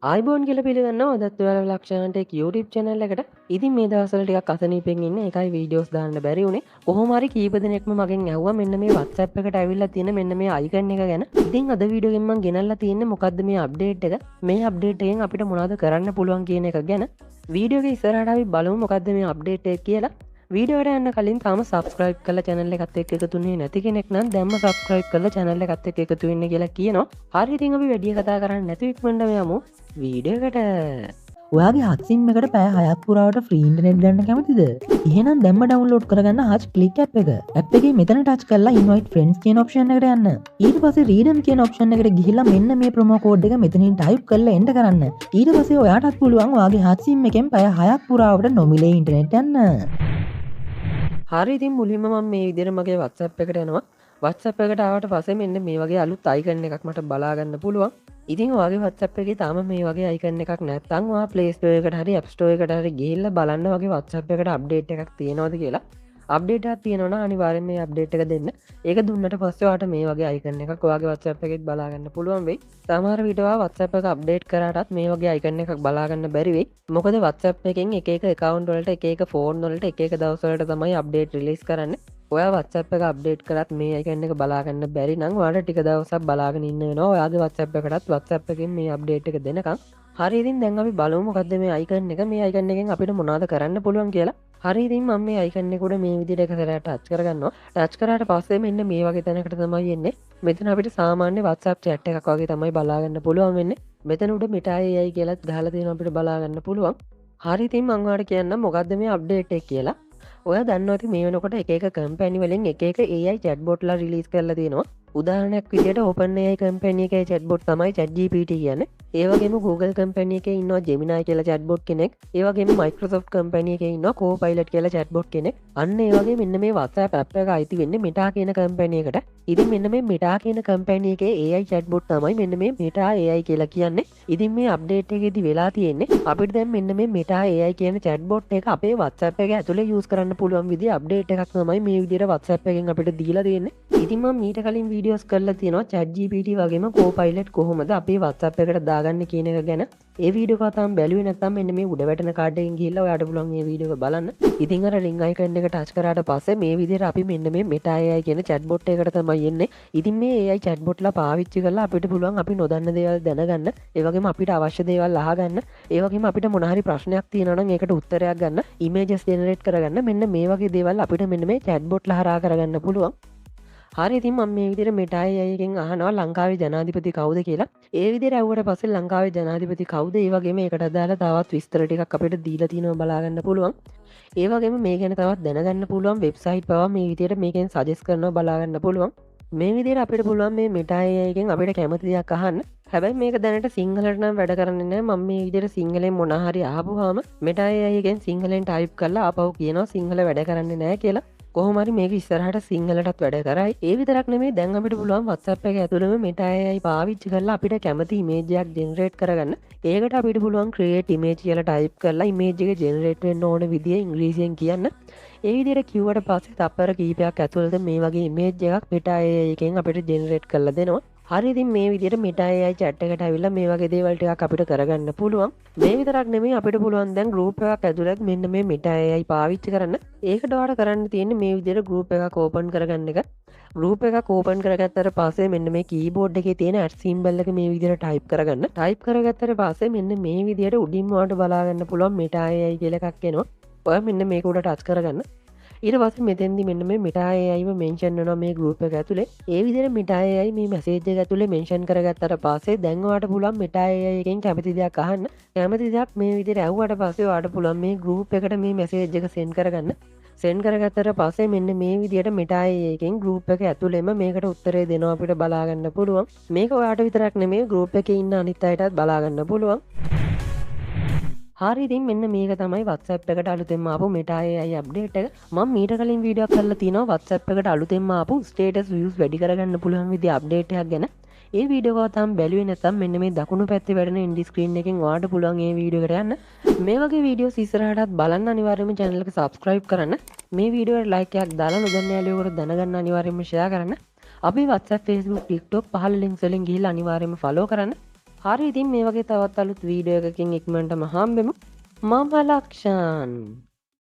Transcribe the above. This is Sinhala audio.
ආයිබෝන් කියල පිළිගන්නවා අදත් ඔයාලා ලක්ෂණට එක් YouTube channel එකට. ඉතින් මේ දවස්වල ටිකක් අසනීපෙන් ඉන්න එකයි වීඩියෝස් දාන්න බැරි වුණේ. කොහොම හරි කීප දෙනෙක්ම මගෙන් ඇහුවා මෙන්න මේ WhatsApp එකට ඇවිල්ලා තියෙන මෙන්න මේ icon එක ගැන. ඉතින් අද වීඩියෝ එකෙන් මම ගෙනල්ලා තියෙන්නේ මොකද්ද මේ අප්ඩේට් එක. මේ අප්ඩේට් එකෙන් අපිට මොනවද කරන්න පුළුවන් කියන එක ගැන. වීඩියෝ එක ඉස්සරහට අපි බලමු මොකද්ද මේ අප්ඩේට් එක කියලා. වීඩියෝට යන්න කලින් තාම සබස්ක්‍රයිබ් කරලා channel එකත් එක්ක එකතු වෙන්නේ නැති කෙනෙක් නම් දැම්ම සබස්ක්‍රයිබ් කරලා channel එකත් එක්ක එකතු වෙන්න කියලා කියනවා. හරි ඉතින් අපි වැඩි කතා කරන්නේ නැතුව ඉක්මනට යමු වීඩියෝ එකට. ඔයාගේ හත්සිම් එකට පෑ 6ක් පුරාවට ෆ්‍රී ඉන්ටර්නෙට් ගන්න කැමතිද? එහෙනම් දැම්ම ඩවුන්ලෝඩ් කරගන්න හච් ක්ලික් ඇප් එක. ඇප් එකේ මෙතන ටච් කරලා invite friends කියන ඔප්ෂන් එකට යන්න. ඊට පස්සේ redeem කියන ඔප්ෂන් එකට ගිහිල්ලා මෙන්න මේ ප්‍රොමෝ කෝඩ් එක මෙතනින් ටයිප් කරලා එන්ටර් කරන්න. ඊට පස්සේ ඔයාටත් පුළුවන් ඔයාගේ හත්සිම් එකෙන් පෑ 6ක් පුරාවට නොමිලේ ඉන්ටර්නෙට් යන්න. හරි ඉතින් මුලින්ම මම මේ විදිහට මගේ WhatsApp එකට යනවා. WhatsApp එකට ආවට පස්සේ මෙන්න මේ වගේ අලුත් icon එකක් මට බලා ගන්න පුළුවන්. ඉතින් ඔයාගේ WhatsApp එකේ තාම මේ වගේ icon එකක් නැත්නම් ඔයා Play Store එකට හරි App Store එකට හරි ගිහිල්ලා බලන්න වගේ WhatsApp එකට අප්ඩේට් එකක් තියෙනවද කියලා. අප්ඩේට් එකක් තියෙනවා නම් අනිවාර්යෙන් මේ අප්ඩේට් එක දෙන්න. ඒක දුන්නට පස්සේ ඔයාට මේ වගේ icon එකක් ඔයාගේ WhatsApp එකෙත් බලා ගන්න පුළුවන් වෙයි. සමහර විට ඔයා WhatsApp එක අප්ඩේට් කරාටත් මේ වගේ icon එකක් බලා ගන්න බැරි වෙයි. මොකද WhatsApp එකෙන් එක එක account වලට එක එක phone වලට එක එක දවස් වලට තමයි අප්ඩේට් රිලීස් කරන්නේ. ඔයා WhatsApp එක අප්ඩේට් කරත් මේ icon එක බලා ගන්න බැරි නම් ඔයාලට ටික දවසක් බලාගෙන ඉන්න වෙනවා. ඔයාගේ WhatsApp එකටත් WhatsApp එකෙන් මේ අප්ඩේට් එක දෙනකම්. හරි ඉතින් දැන් අපි බලමු මොකද්ද මේ icon එක. මේ icon එකෙන් අපිට මොනවද කරන්න පුළුවන් කියලා. හරි ඉතින් මම මේ icon එක උඩ මේ විදිහට එක සැරයක් ටච් කරගන්නවා. ටච් කරාට පස්සේ මෙන්න මේ වගේ තැනකට තමයි එන්නේ. මෙතන අපිට සාමාන්‍ය WhatsApp chat එකක් වගේ තමයි බලා ගන්න පුළුවන් වෙන්නේ. මෙතන උඩ Meta AI කියලාත් ගහලා තියෙනවා අපිට බලා ගන්න පුළුවන්. හරි ඉතින් මම ඔයාලට කියන්නම් මොකද්ද මේ අප්ඩේට් එක කියලා. ඔය දන්නවද මේ වෙනකොට එක එක කම්පැනි වලින් එක එක AI chatbot ලා රිලීස් කරලා තියෙනවා. උදාහරණයක් විදිහට OpenAI කම්පැනි එකේ chatbot තමයි ChatGPT කියන්නේ. ඒ වගේම Google කම්පැනි එකේ ඉන්නවා Gemini කියලා chatbot කෙනෙක්. ඒ වගේම Microsoft කම්පැනි එකේ ඉන්නවා Copilot කියලා chatbot කෙනෙක්. අන්න ඒ වගේ මෙන්න මේ WhatsApp app එක අයිති වෙන්නේ Meta කියන කම්පැනි එකට. ඉතින් මෙන්න මේ Meta කියන කම්පැනි එකේ AI chatbot තමයි මෙන්න මේ Meta AI කියලා කියන්නේ. ඉතින් මේ අප්ඩේට් එකේදී වෙලා තියෙන්නේ අපිට දැන් මෙන්න මේ Meta AI කියන chatbot එක අපේ WhatsApp එක ඇතුලේ use කරන්න පුළුවන් විදිහ අප්ඩේට් එකක් තමයි මේ විදිහට WhatsApp එකෙන් අපිට දීලා තියෙන්නේ. ඉතින් මම මීට කලින් වීඩියෝස් කරලා තියෙනවා ChatGPT වගේම Copilot කොහොමද අපේ WhatsApp එකට දාගන්න කියන එක ගැන. ඒ වීඩියෝ එක තාම බැලුවේ නැත්නම් මෙන්න මේ උඩ වැටෙන කාඩ් එකෙන් ගිහිල්ලා ඔයාට පුළුවන් මේ වීඩියෝ එක බලන්න. ඉතින් අර ring icon එක touch කරාට පස්සේ මේ විදිහට අපි මෙන්න මේ Meta AI කියන chatbot එකකට තමයි එන්නේ. ඉතින් මේ AI chatbot ලා පාවිච්චි කරලා අපිට පුළුවන් අපි නොදන්න දේවල් දැනගන්න. ඒ වගේම අපිට අවශ්‍ය දේවල් අහගන්න. ඒ වගේම අපිට මොන හරි ප්‍රශ්නයක් තියෙනවා නම් ඒකට උත්තරයක් ගන්න, images generate කරගන්න. මෙන්න මේ වගේ දේවල් අපිට මෙන්න මේ chatbot ලා හරහා කරගන්න පුළුවන්. හරි ඉතින් මම මේ විදිහට Meta AI එකෙන් අහනවා ලංකාවේ ජනාධිපති කවුද කියලා. ඒ විදිහට ඇහුවට පස්සේ ලංකාවේ ජනාධිපති කවුද? ඒ වගේම ඒකට අදාළ තවත් විස්තර ටිකක් අපිට දීලා තිනවා බලා ගන්න පුළුවන්. ඒ වගේම මේ ගැන තවත් දැනගන්න පුළුවන් වෙබ්සයිට් පවා මේ විදිහට මේකෙන් සජෙස්ට් කරනවා බලා ගන්න පුළුවන්. මේ විදිහට අපිට පුළුවන් මේ Meta AI එකෙන් අපිට කැමති දෙයක් අහන්න. හැබැයි මේක දැනට සිංහලට නම් වැඩ කරන්නේ නැහැ. මම මේ විදිහට සිංහලෙන් මොන හරි අහපුවාම Meta AI එකෙන් සිංහලෙන් ටයිප් කරලා ආපහු කියනවා සිංහල වැඩ කරන්නේ නැහැ කියලා. කොහොම හරි මේක ඉස්සරහට සිංහලටත් වැඩ කරයි. ඒ විතරක් නෙමෙයි දැන් අපිට පුළුවන් WhatsApp එක ඇතුළෙම Meta AI පාවිච්චි කරලා අපිට කැමති image එකක් generate කරගන්න. ඒකට අපිට පුළුවන් create image කියලා type කරලා image එක generate වෙන්න ඕන විදිය ඉංග්‍රීසියෙන් කියන්න. ඒ විදිහට කිව්වට පස්සේ තප්පර කීපයක් ඇතුළත මේ වගේ image එකක් Meta AI එකෙන් අපිට generate කරලා දෙනවා. හරි ඉතින් මේ විදිහට Meta AI chat එකට ඇවිල්ලා මේ වගේ දේවල් ටිකක් අපිට කරගන්න පුළුවන්. මේ විතරක් නෙමෙයි අපිට පුළුවන් දැන් group එකක් ඇතුළත මෙන්න මේ Meta AI පාවිච්චි කරන්න. ඒකට ඔයාලට කරන්න තියෙන්නේ මේ විදිහට group එකක් open කරගන්න එක. group එකක් open කරගත්තට පස්සේ මෙන්න මේ keyboard එකේ තියෙන at symbol එක මේ විදිහට type කරගන්න. type කරගත්තට පස්සේ මෙන්න මේ විදිහට උඩින්ම ඔයාලට බලා ගන්න පුළුවන් Meta AI කියලා එකක් එනවා. ඔයා මෙන්න මේක උඩ touch කරගන්න. ඊට පස්සේ මෙතෙන්දි මෙන්න මේ Meta AIව මෙන්ෂන් වෙනවා මේ group එක ඇතුලේ. ඒ විදිහට Meta AI මේ message එක ඇතුලේ මෙන්ෂන් කරගත්තට පස්සේ දැන් ඔයාලට පුළුවන් Meta AI එකෙන් කැමති දෙයක් අහන්න. කැමති දෙයක් මේ විදිහට ඇහුවට පස්සේ ඔයාලට පුළුවන් මේ group එකට මේ message එක send කරගන්න. send කරගත්තට පස්සේ මෙන්න මේ විදිහට Meta AI එකෙන් group එක ඇතුලේම මේකට උත්තරේ දෙනවා අපිට බලා ගන්න පුළුවන්. මේක ඔයාලට විතරක් නෙමෙයි group එකේ ඉන්න අනිත් අයටත් බලා ගන්න පුළුවන්. හරි ඉතින් මෙන්න මේක තමයි WhatsApp එකට අලුතෙන්ම ආපු Meta AI අප්ඩේට් එක. මම මීට කලින් වීඩියෝක් කරලා තිනවා WhatsApp එකට අලුතෙන්ම ආපු status views වැඩි කරගන්න පුළුවන් විදිහ අප්ඩේට් එකක් ගැන. ඒ වීඩියෝ එක තාම බැලුවේ නැත්නම් මෙන්න මේ දකුණු පැත්තේ වැඩෙන end screen එකෙන් ඔයාලට පුළුවන් මේ වීඩියෝ එකට යන්න. මේ වගේ වීඩියෝස් ඉස්සරහටත් බලන්න අනිවාර්යයෙන්ම channel එක subscribe කරන්න. මේ වීඩියෝ එකට like එකක් දාලා නොදන්න යාළුවෙකුට දැනගන්න අනිවාර්යයෙන්ම share කරන්න. අපි WhatsApp Facebook TikTok පහළ links වලින් ගිහිල්ලා අනිවාර්යයෙන්ම follow කරන්න. හරි ඉතින් මේ වගේ තවත් අලුත් වීඩියෝ එකකින් ඉක්මනටම හම්බෙමු. මම ලක්ෂන්.